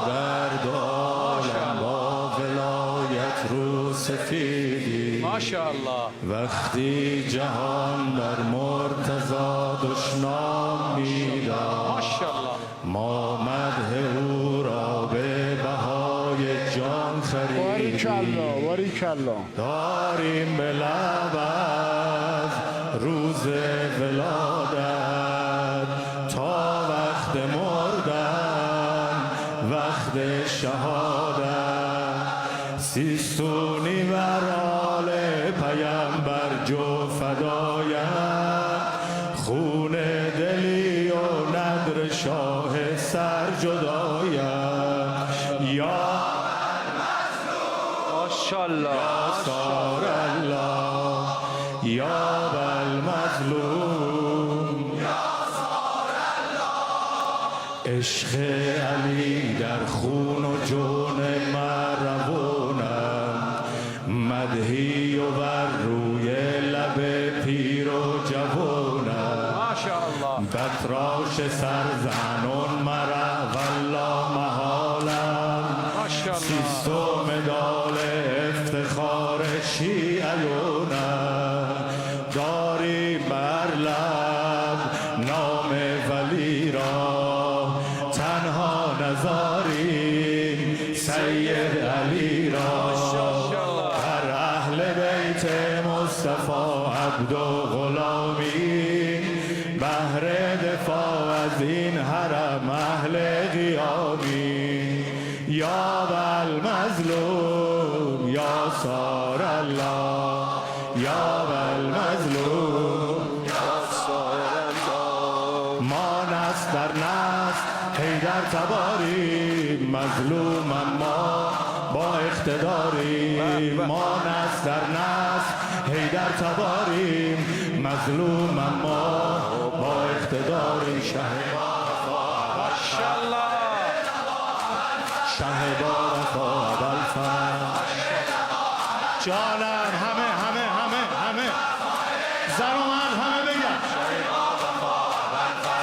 بردارم با ولایت رو سفیدی ماشاءالله. وقتی جهان بر مرتضی دشنام می‌داد ماشاءالله. ما مدح او را به بهای جان خریدیم باریکالله. داریم به لب از روز ولادت تا وقت مردن وقت شهادت سیستونی بر آل پیامبر جو فدایم خون دلی و ندر شاه سر جدایم یا ماشاءالله. سار الله یا بالمظلوم عشق علی در خون و جون مروانم مدحی و بر روی لب پیر و جوانم ماشاءالله. بتراش سرزنون مرا والله محالم ماشاءالله. سیستم مدال افتخار شیعیونم داری بر لب نام ولی را تنها نزاریم سید علی را بر اهل بیت مصطفی عبد و غلامی بهر دفاع از این حرم اهل قیامی یا بالمظلوم یا سار الله یا بالمظلوم ما نسل در نسل حیدر تباریم مظلوم اما با اقتداریم ما نسل در نسل حیدر تباریم مظلوم اما با اقتداریم ماشاءالله. شه با وفا ابوالفضل جانم همه زن و مرد همه بگن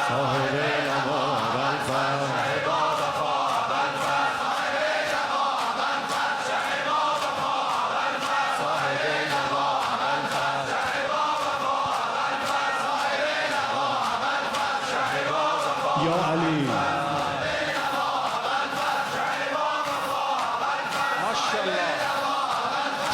صاحب نوا ابوالفضل یا علی ماشاءالله.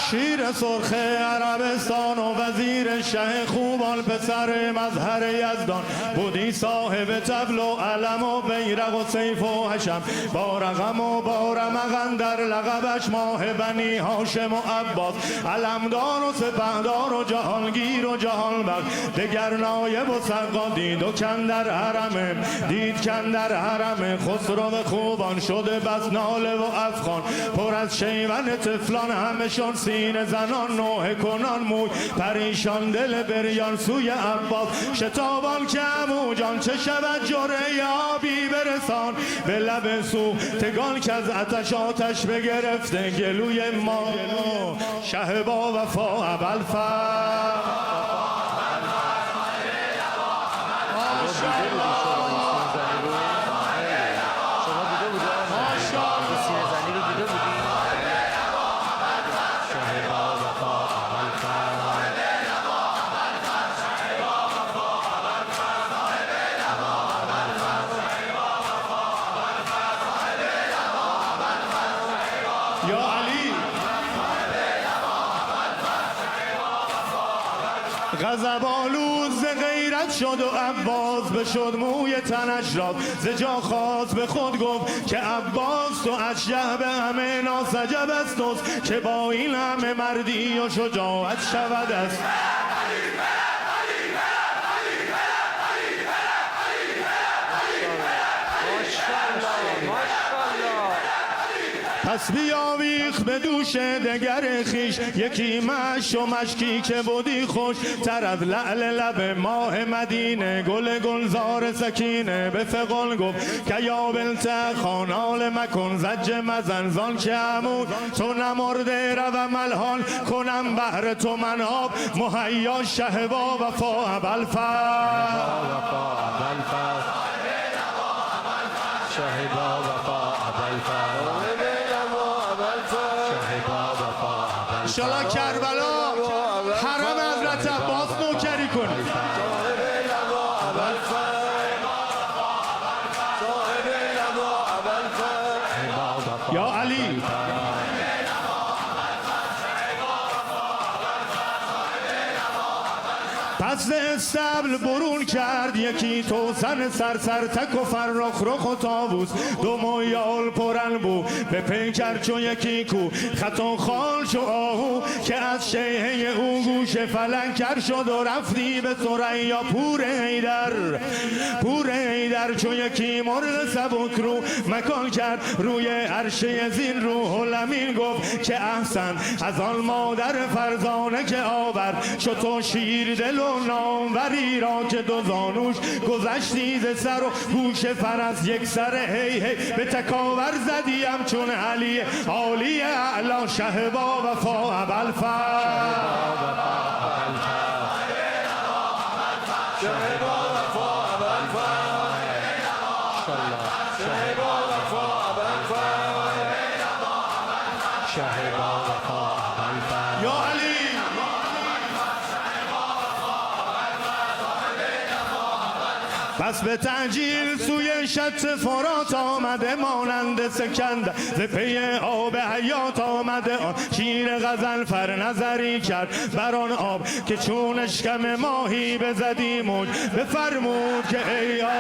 شیر سرخ عربستان و وزیر شه خوبان پسر مظهر یزدان بودی صاحب طبل و علم و بیرق و سیف و حشم با رقم و با رمق در لقبش ماه بنی هاشم و عباس علمدار و سپهدار و جهانگیر و جهانبخش دگر نایب و سقا دید و کندر حرمه دید کندر حرمه خسرو خوبان شده بس ناله و افغان پر از شیون طفلان همشان سینه زنان نوه کنان موی پریشان دل بریان سوی عباس شتابان که عمو جان چه شود جره یابی برسان به لب سو تگان که از آتش بگرفته گلوی ما شه با وفا ابوالفضل یا علی غضب آلود ز غیرت شد و عباس بشد موی تنش را ز جا خواست به خود گفت که عباس تو اشجه به همه ناسجب است که با این همه مردی و شجاعت شود است پس بیاویخ به دوش دگر خیش یکی مش و مشکی که بودی خوش تر از لعل لب ماه مدینه گل گلزار سکینه به فقال گفت که یا بلت خانال مکن زج مزنزان که عمود تو نمرده رو ملحان کنم بهر تو مناب مهیا شه با وفا ابوالفضل شه با وفا میکنی؟ یا علی پس به استبل برون کرد یکی توسن سرسر تک و فرخ رخ و تابوس دو مایال پرن بو به پیکر چو یکی کو خطا خال شو آهو که از شیهه او گوش فلنکر شد و رفتی به ثریا پور حیدر چو یکی مرغ سبک رو مکان کرد روی عرشه زین روح الامین گفت که احسن از آن مادر فرزانه که آورد شد تو شیر دل و ناموری را که دو زانوش گذشتی ز سر و گوش فرس یک سر هی هی به تکاور زدیم چون علی عالی اعلا شه با وفا ابوالفضل یا علی پس به تعجیل سوی شط فرات آمده مانند سکندر ز پی آب حیات آمده آن شیر غضنفر نظری کرد بر آن آب که چون اشکم ماهی بزدی موج بفرمود که ای آب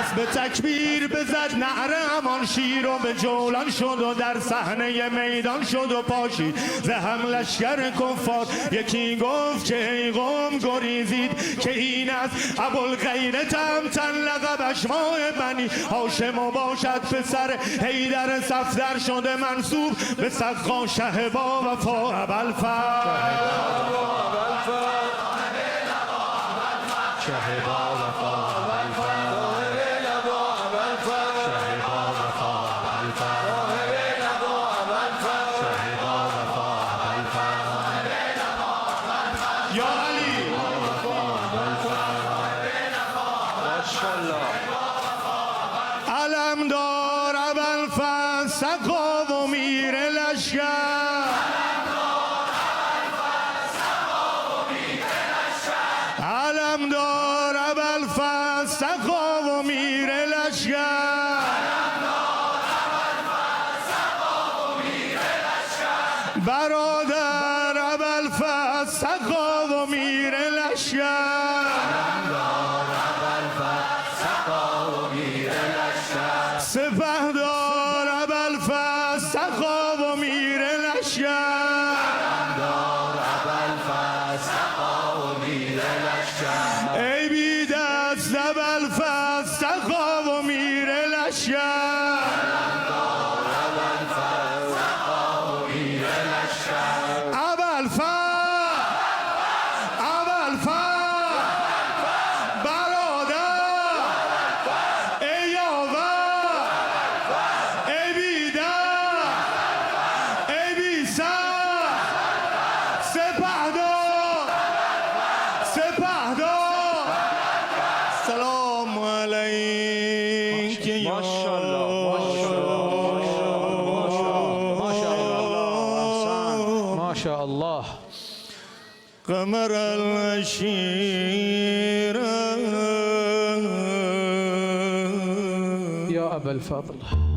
پس به تکبیر بزد نعره همان شیر و به جولان شد و در صحنه میدان شد و پاشید ز هم لشکر کفار یکی گفت که ای قوم گریزید که این از ابوالخیر تهمتن لقبش ماه بنی هاشم و باشد پسر حیدر صفدر شده منصوب به سقا شه با وفا ابوالفضل یا علی علمدار ابوالفضل سقا و میر لشکر علمدار ابوالفضل سقا و میر لشکر برادر ابوالفضل سقا و میر لشکر سپهدار ابوالفضل سقا و میر لشکر ای بی دست ابوالفضل سقا و میر لشکر سلام علیک یا ماشاءالله قمر الشیر يا أبا الفضل